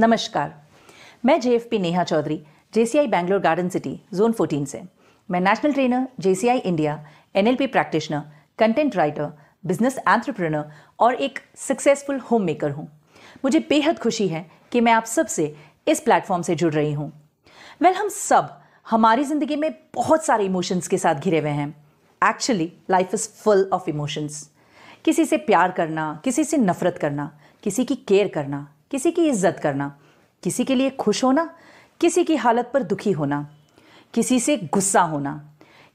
नमस्कार, मैं JFP Neha Chaudhary, JCI Bangalore garden city zone 14 से। मैं national trainer, JCI India, NLP practitioner, content writer, business entrepreneur और एक सक्सेसफुल होम मेकर हूँ। मुझे बेहद खुशी है कि मैं आप सब से इस प्लेटफॉर्म से जुड़ रही हूँ। हम सब हमारी ज़िंदगी में बहुत सारे इमोशंस के साथ घिरे हुए हैं। Actually life is full of emotions. किसी से प्यार करना, किसी से नफरत करना, किसी की केयर करना, किसी की इज्जत करना, किसी के लिए खुश होना, किसी की हालत पर दुखी होना, किसी से गुस्सा होना,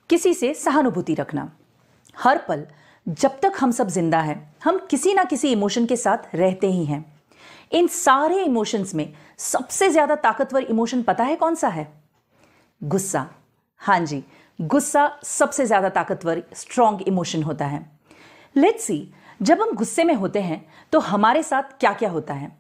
किसी से सहानुभूति रखना। हर पल जब तक हम सब जिंदा हैं, हम किसी ना किसी इमोशन के साथ रहते ही हैं। इन सारे इमोशंस में सबसे ज्यादा ताकतवर इमोशन पता है कौन सा है? गुस्सा। हाँ जी, गुस्सा सबसे ज्यादा ताकतवर स्ट्रॉन्ग इमोशन होता है। लेट्स सी, जब हम गुस्से में होते हैं तो हमारे साथ क्या क्या होता है।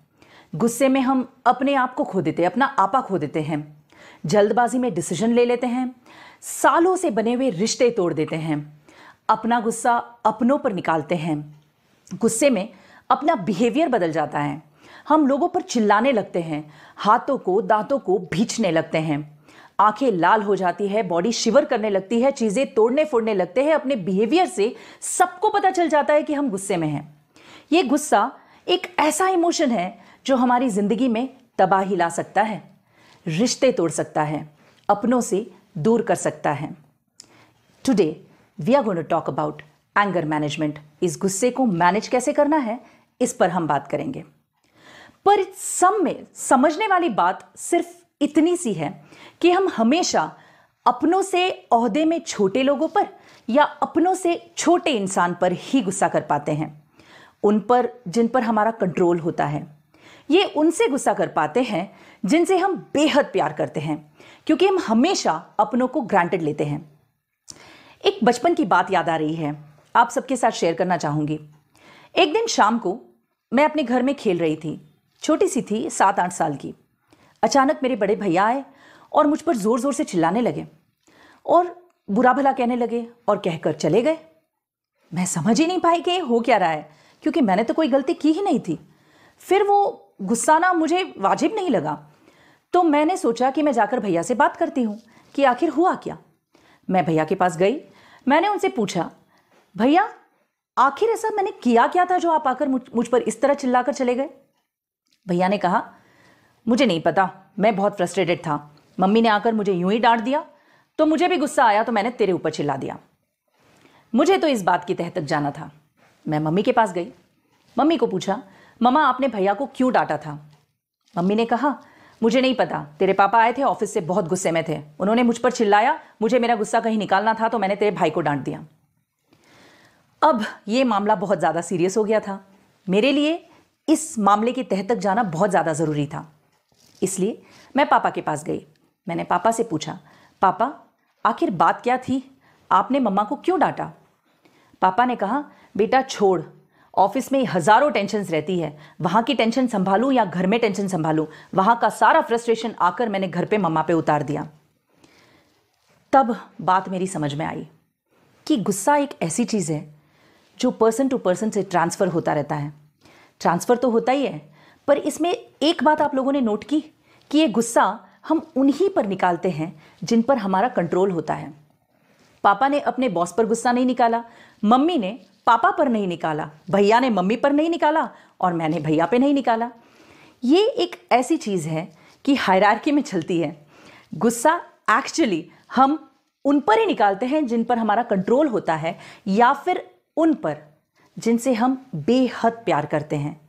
गुस्से में हम अपने आप को खो देते हैं, अपना आपा खो देते हैं, जल्दबाजी में डिसीजन ले लेते हैं, सालों से बने हुए रिश्ते तोड़ देते हैं, अपना गुस्सा अपनों पर निकालते हैं। गुस्से में अपना बिहेवियर बदल जाता है। हम लोगों पर चिल्लाने लगते हैं, हाथों को दांतों को भींचने लगते हैं, आंखें लाल हो जाती है, बॉडी शिवर करने लगती है, चीजें तोड़ने फोड़ने लगते हैं। अपने बिहेवियर से सबको पता चल जाता है कि हम गुस्से में हैं। ये गुस्सा एक ऐसा इमोशन है जो हमारी जिंदगी में तबाही ला सकता है, रिश्ते तोड़ सकता है, अपनों से दूर कर सकता है। Today we are going to talk about anger management. इस गुस्से को मैनेज कैसे करना है, इस पर हम बात करेंगे। पर इस सब में समझने वाली बात सिर्फ इतनी सी है कि हम हमेशा अपनों से ओहदे में छोटे लोगों पर या अपनों से छोटे इंसान पर ही गुस्सा कर पाते हैं, उन पर जिन पर हमारा कंट्रोल होता है। ये उनसे गुस्सा कर पाते हैं जिनसे हम बेहद प्यार करते हैं, क्योंकि हम हमेशा अपनों को ग्रांटेड लेते हैं। एक बचपन की बात याद आ रही है, आप सबके साथ शेयर करना चाहूंगी। एक दिन शाम को मैं अपने घर में खेल रही थी, छोटी सी थी, 7-8 साल की। अचानक मेरे बड़े भैया आए और मुझ पर जोर जोर से चिल्लाने लगे और बुरा भला कहने लगे और कहकर चले गए। मैं समझ ही नहीं पाई कि हो क्या रहा है, क्योंकि मैंने तो कोई गलती की ही नहीं थी। फिर वो गुस्सा ना मुझे वाजिब नहीं लगा, तो मैंने सोचा कि मैं जाकर भैया से बात करती हूँ कि आखिर हुआ क्या। मैं भैया के पास गई, मैंने उनसे पूछा, भैया आखिर ऐसा मैंने किया क्या था जो आप आकर मुझ पर इस तरह चिल्लाकर चले गए? भैया ने कहा, मुझे नहीं पता, मैं बहुत फ्रस्ट्रेटेड था। मम्मी ने आकर मुझे यूं ही डांट दिया, तो मुझे भी गुस्सा आया, तो मैंने तेरे ऊपर चिल्ला दिया। मुझे तो इस बात की तह तक जाना था। मैं मम्मी के पास गई, मम्मी को पूछा, मम्मा आपने भैया को क्यों डांटा था? मम्मी ने कहा, मुझे नहीं पता, तेरे पापा आए थे ऑफिस से, बहुत गुस्से में थे, उन्होंने मुझ पर चिल्लाया, मुझे मेरा गुस्सा कहीं निकालना था, तो मैंने तेरे भाई को डांट दिया। अब ये मामला बहुत ज़्यादा सीरियस हो गया था। मेरे लिए इस मामले की तह तक जाना बहुत ज़्यादा ज़रूरी था, इसलिए मैं पापा के पास गई। मैंने पापा से पूछा, पापा आखिर बात क्या थी, आपने मम्मा को क्यों डांटा? पापा ने कहा, बेटा छोड़, ऑफिस में हजारों टेंशन्स रहती है, वहां की टेंशन संभालूं या घर में टेंशन संभालूं, वहां का सारा फ्रस्ट्रेशन आकर मैंने घर पे मम्मा पे उतार दिया। तब बात मेरी समझ में आई कि गुस्सा एक ऐसी चीज है जो पर्सन टू पर्सन से ट्रांसफर होता रहता है। ट्रांसफर तो होता ही है, पर इसमें एक बात आप लोगों ने नोट की कि ये गुस्सा हम उन्हीं पर निकालते हैं जिन पर हमारा कंट्रोल होता है। पापा ने अपने बॉस पर गुस्सा नहीं निकाला, मम्मी ने पापा पर नहीं निकाला, भैया ने मम्मी पर नहीं निकाला और मैंने भैया पे नहीं निकाला। ये एक ऐसी चीज़ है कि हायरार्की में चलती है। गुस्सा एक्चुअली हम उन पर ही निकालते हैं जिन पर हमारा कंट्रोल होता है, या फिर उन पर जिनसे हम बेहद प्यार करते हैं।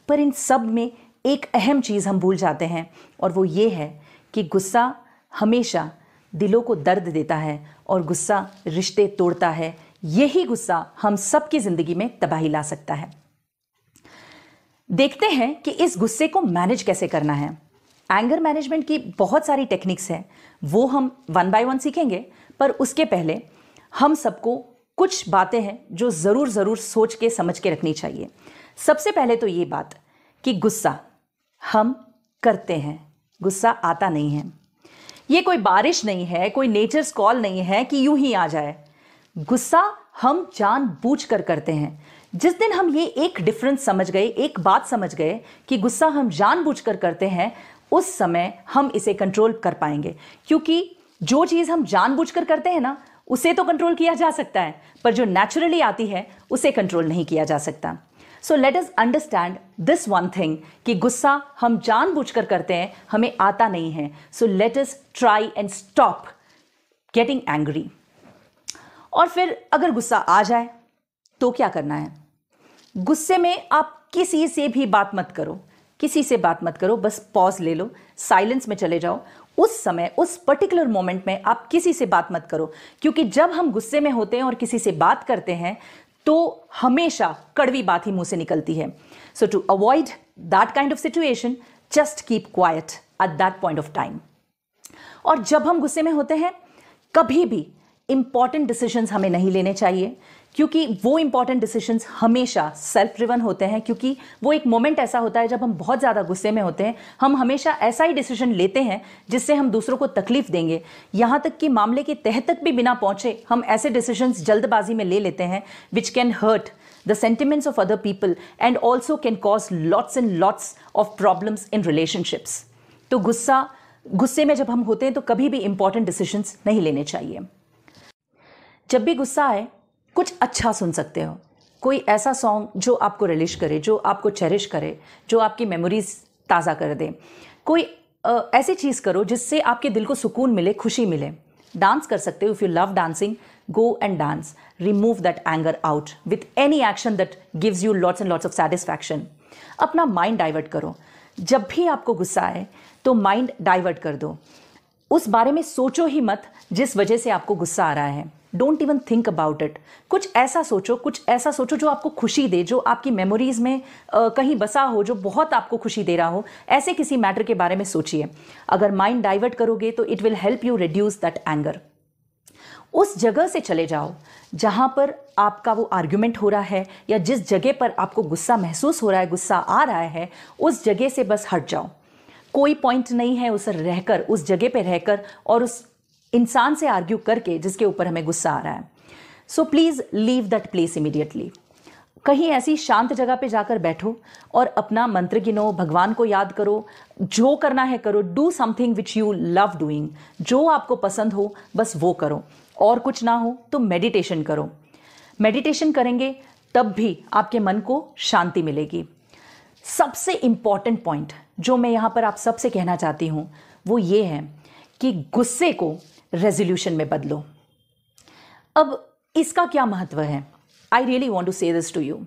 पर इन सब में एक अहम चीज़ हम भूल जाते हैं, और वो ये है कि गुस्सा हमेशा दिलों को दर्द देता है और गुस्सा रिश्ते तोड़ता है। यही गुस्सा हम सबकी जिंदगी में तबाही ला सकता है। देखते हैं कि इस गुस्से को मैनेज कैसे करना है। एंगर मैनेजमेंट की बहुत सारी टेक्निक्स हैं, वो हम 1 बाय 1 सीखेंगे, पर उसके पहले हम सबको कुछ बातें हैं जो ज़रूर सोच के समझ के रखनी चाहिए। सबसे पहले तो ये बात कि गुस्सा हम करते हैं, गुस्सा आता नहीं है। ये कोई बारिश नहीं है, कोई नेचर्स कॉल नहीं है कि यूं ही आ जाए। गुस्सा हम जानबूझकर करते हैं। जिस दिन हम ये एक डिफरेंस समझ गए, एक बात समझ गए कि गुस्सा हम जानबूझकर करते हैं, उस समय हम इसे कंट्रोल कर पाएंगे। क्योंकि जो चीज हम जानबूझकर करते हैं ना, उसे तो कंट्रोल किया जा सकता है, पर जो नेचुरली आती है उसे कंट्रोल नहीं किया जा सकता। So let us understand this one thing कि गुस्सा हम जानबूझकर करते हैं, हमें आता नहीं है। So let us try and stop getting angry. और फिर अगर गुस्सा आ जाए तो क्या करना है? गुस्से में आप किसी से भी बात मत करो, किसी से बात मत करो, बस पॉज ले लो, साइलेंस में चले जाओ। उस समय, उस पर्टिकुलर मोमेंट में आप किसी से बात मत करो, क्योंकि जब हम गुस्से में होते हैं और किसी से बात करते हैं तो हमेशा कड़वी बात ही मुंह से निकलती है। So to avoid that kind of situation, just keep quiet at that point of time. और जब हम गुस्से में होते हैं, कभी भी इंपॉर्टेंट डिसीजंस हमें नहीं लेने चाहिए, क्योंकि वो इंपॉर्टेंट डिसीजंस हमेशा सेल्फ ड्रिवन होते हैं। क्योंकि वो एक मोमेंट ऐसा होता है जब हम बहुत ज़्यादा गुस्से में होते हैं, हम हमेशा ऐसा ही डिसीजन लेते हैं जिससे हम दूसरों को तकलीफ देंगे। यहाँ तक कि मामले के तह तक भी बिना पहुंचे हम ऐसे डिसीजंस जल्दबाजी में ले लेते हैं which can hurt the sentiments of other people and also can cause lots and lots of problems in relationships. तो गुस्से में जब हम होते हैं तो कभी भी इंपॉर्टेंट डिसीजंस नहीं लेने चाहिए। जब भी गुस्सा आए, कुछ अच्छा सुन सकते हो, कोई ऐसा सॉन्ग जो आपको रिलिश करे, जो आपको चेरिश करे, जो आपकी मेमोरीज ताज़ा कर दे। कोई ऐसी चीज़ करो जिससे आपके दिल को सुकून मिले, खुशी मिले। डांस कर सकते हो, if you love dancing, go and dance. Remove that anger out with any action that gives you lots and lots of satisfaction. अपना माइंड डाइवर्ट करो। जब भी आपको गुस्सा आए तो माइंड डाइवर्ट कर दो, उस बारे में सोचो ही मत जिस वजह से आपको गुस्सा आ रहा है। Don't even think about it. कुछ ऐसा सोचो जो आपको खुशी दे, जो आपकी मेमोरीज में कहीं बसा हो, जो बहुत आपको खुशी दे रहा हो। ऐसे किसी मैटर के बारे में सोचिए। अगर माइंड डाइवर्ट करोगे तो it will help you reduce that anger. उस जगह से चले जाओ जहां पर आपका वो आर्ग्यूमेंट हो रहा है, या जिस जगह पर आपको गुस्सा महसूस हो रहा है, गुस्सा आ रहा है, उस जगह से बस हट जाओ। कोई पॉइंट नहीं है उस जगह पे रहकर और उस इंसान से आर्ग्यू करके जिसके ऊपर हमें गुस्सा आ रहा है। So please leave that place immediately. कहीं ऐसी शांत जगह पे जाकर बैठो और अपना मंत्र गिनो, भगवान को याद करो, जो करना है करो। Do something which you love doing. जो आपको पसंद हो बस वो करो। और कुछ ना हो तो मेडिटेशन करो। मेडिटेशन करेंगे तब भी आपके मन को शांति मिलेगी। सबसे इंपॉर्टेंट पॉइंट जो मैं यहां पर आप सबसे कहना चाहती हूं वो ये है कि गुस्से को रेजोल्यूशन में बदलो। अब इसका क्या महत्व है? आई रियली वॉन्ट टू से दिस टू यू।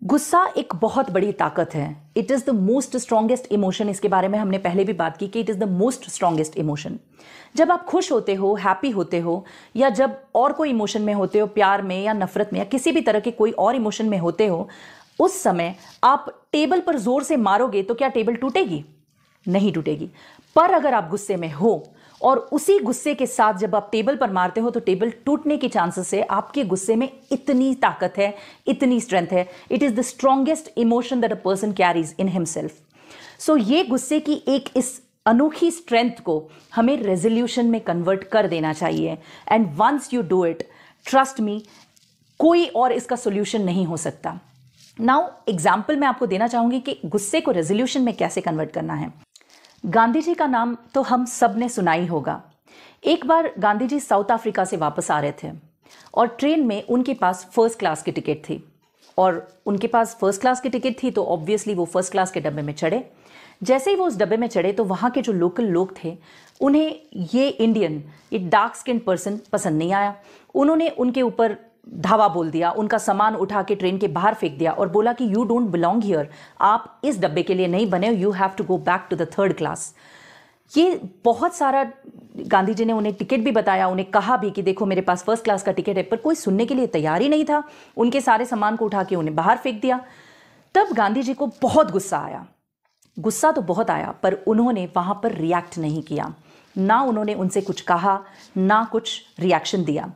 गुस्सा एक बहुत बड़ी ताकत है। It is the most strongest emotion. इसके बारे में हमने पहले भी बात की कि it is the most strongest emotion. जब आप खुश होते हो, हैप्पी होते हो, या जब और कोई इमोशन में होते हो, प्यार में या नफरत में या किसी भी तरह के कोई और इमोशन में होते हो, उस समय आप टेबल पर जोर से मारोगे तो क्या टेबल टूटेगी? नहीं टूटेगी। पर अगर आप गुस्से में हो और उसी गुस्से के साथ जब आप टेबल पर मारते हो तो टेबल टूटने की चांसेस है। आपके गुस्से में इतनी ताकत है, इतनी स्ट्रेंथ है। It is the strongest emotion that a person carries in himself. So ये गुस्से की एक इस अनोखी स्ट्रेंथ को हमें रेजोल्यूशन में कन्वर्ट कर देना चाहिए। And once you do it, trust me, कोई और इसका सोल्यूशन नहीं हो सकता। नाउ एग्जाम्पल मैं आपको देना चाहूंगी कि गुस्से को रेजोल्यूशन में कैसे कन्वर्ट करना है। गांधी जी का नाम तो हम सब ने सुना ही होगा। एक बार गांधी जी साउथ अफ्रीका से वापस आ रहे थे और ट्रेन में उनके पास फर्स्ट क्लास की टिकट थी। और उनके पास फर्स्ट क्लास की टिकट थी तो ऑब्वियसली वो फर्स्ट क्लास के डब्बे में चढ़े। जैसे ही वो उस डब्बे में चढ़े तो वहाँ के जो लोकल लोग थे, उन्हें ये इंडियन, ये डार्क स्किन पर्सन पसंद नहीं आया। उन्होंने उनके ऊपर धावा बोल दिया, उनका सामान उठा के ट्रेन के बाहर फेंक दिया और बोला कि यू डोंट बिलोंग हियर, आप इस डब्बे के लिए नहीं बने, you have to go back to the third class. ये बहुत सारा, गांधी जी ने उन्हें टिकट भी बताया, उन्हें कहा भी कि देखो मेरे पास फर्स्ट क्लास का टिकट है, पर कोई सुनने के लिए तैयार ही नहीं था। उनके सारे सामान को उठा के उन्हें बाहर फेंक दिया। तब गांधी जी को बहुत गुस्सा आया। गुस्सा तो बहुत आया, पर उन्होंने वहां पर रिएक्ट नहीं किया। ना उन्होंने उनसे कुछ कहा, ना कुछ रिएक्शन दिया,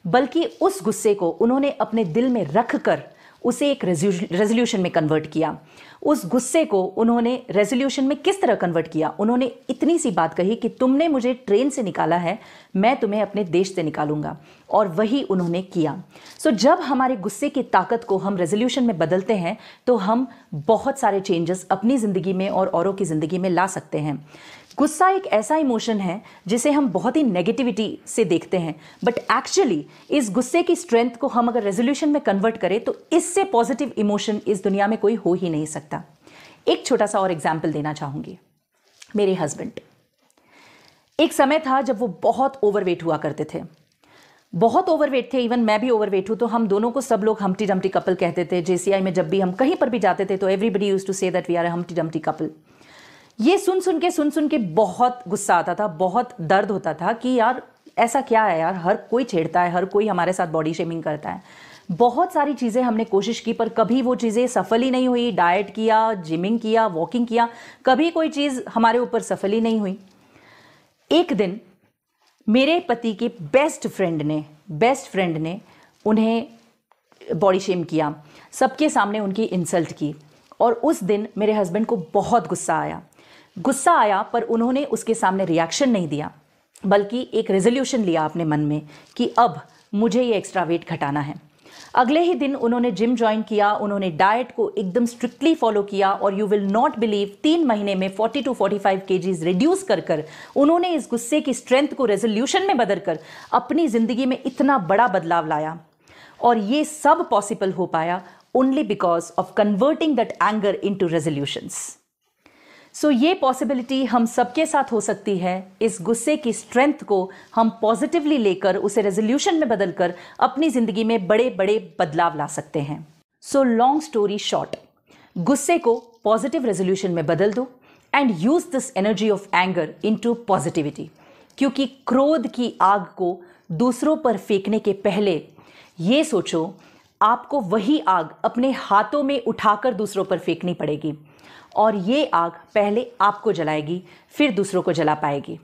बल्कि उस गुस्से को उन्होंने अपने दिल में रख कर उसे एक रेजोल्यूशन में कन्वर्ट किया। उस गुस्से को उन्होंने रेजोल्यूशन में किस तरह कन्वर्ट किया? उन्होंने इतनी सी बात कही कि तुमने मुझे ट्रेन से निकाला है, मैं तुम्हें अपने देश से निकालूंगा, और वही उन्होंने किया। सो जब हमारे गुस्से की ताकत को हम रेजोल्यूशन में बदलते हैं तो हम बहुत सारे चेंजेस अपनी ज़िंदगी में और औरों की ज़िंदगी में ला सकते हैं। गुस्सा एक ऐसा इमोशन है जिसे हम बहुत ही नेगेटिविटी से देखते हैं, बट एक्चुअली इस गुस्से की स्ट्रेंथ को हम अगर रेजोल्यूशन में कन्वर्ट करें तो इससे पॉजिटिव इमोशन इस दुनिया में कोई हो ही नहीं सकता। एक छोटा सा और एग्जाम्पल देना चाहूंगी। मेरे हस्बैंड, एक समय था जब वो बहुत ओवरवेट हुआ करते थे, बहुत ओवरवेट थे, इवन मैं भी ओवरवेट हूं, तो हम दोनों को सब लोग हम्टी डम्टी कपल कहते थे। जेसीआई में जब भी हम कहीं पर भी जाते थे तो everybody used to say that we are a Humpty Dumpty couple. ये सुन सुन के बहुत गुस्सा आता था, बहुत दर्द होता था कि यार ऐसा क्या है यार, हर कोई छेड़ता है, हर कोई हमारे साथ बॉडी शेमिंग करता है। बहुत सारी चीज़ें हमने कोशिश की पर कभी वो चीज़ें सफल ही नहीं हुई। डाइट किया, जिमिंग किया, वॉकिंग किया, कभी कोई चीज़ हमारे ऊपर सफल ही नहीं हुई। एक दिन मेरे पति के बेस्ट फ्रेंड ने उन्हें बॉडी शेम किया, सबके सामने उनकी इंसल्ट की, और उस दिन मेरे हस्बैंड को बहुत गुस्सा आया पर उन्होंने उसके सामने रिएक्शन नहीं दिया, बल्कि एक रेजोल्यूशन लिया अपने मन में कि अब मुझे ये एक्स्ट्रा वेट घटाना है। अगले ही दिन उन्होंने जिम ज्वाइन किया, उन्होंने डाइट को एकदम स्ट्रिक्टली फॉलो किया, और यू विल नॉट बिलीव 3 महीने में 40 to 45 kgs रिड्यूस कर उन्होंने इस गुस्से की स्ट्रेंथ को रेजोल्यूशन में बदलकर अपनी जिंदगी में इतना बड़ा बदलाव लाया। और ये सब पॉसिबल हो पाया only because of converting that anger into resolutions. So ये पॉसिबिलिटी हम सबके साथ हो सकती है। इस गुस्से की स्ट्रेंथ को हम पॉजिटिवली लेकर उसे रेजोल्यूशन में बदलकर अपनी जिंदगी में बड़े बड़े बदलाव ला सकते हैं। सो लॉन्ग स्टोरी शॉर्ट, गुस्से को पॉजिटिव रेजोल्यूशन में बदल दो and use this energy of anger into positivity, क्योंकि क्रोध की आग को दूसरों पर फेंकने के पहले ये सोचो आपको वही आग अपने हाथों में उठाकर दूसरों पर फेंकनी पड़ेगी, और ये आग पहले आपको जलाएगी फिर दूसरों को जला पाएगी।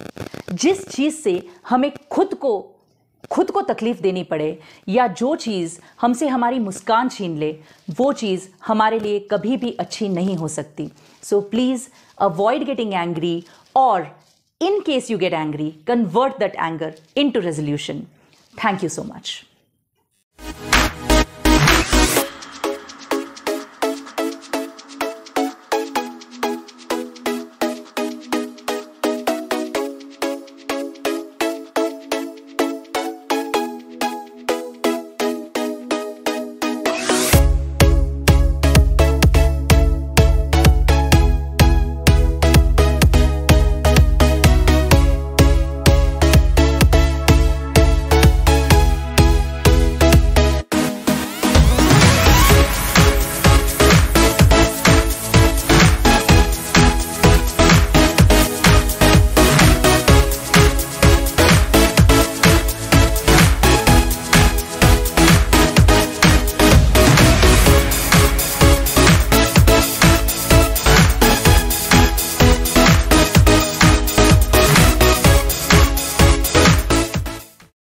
जिस चीज़ से हमें खुद को तकलीफ देनी पड़े या जो चीज़ हमसे हमारी मुस्कान छीन ले, वो चीज़ हमारे लिए कभी भी अच्छी नहीं हो सकती। So please avoid getting angry, और in case you get angry, convert that anger into resolution. Thank you so much.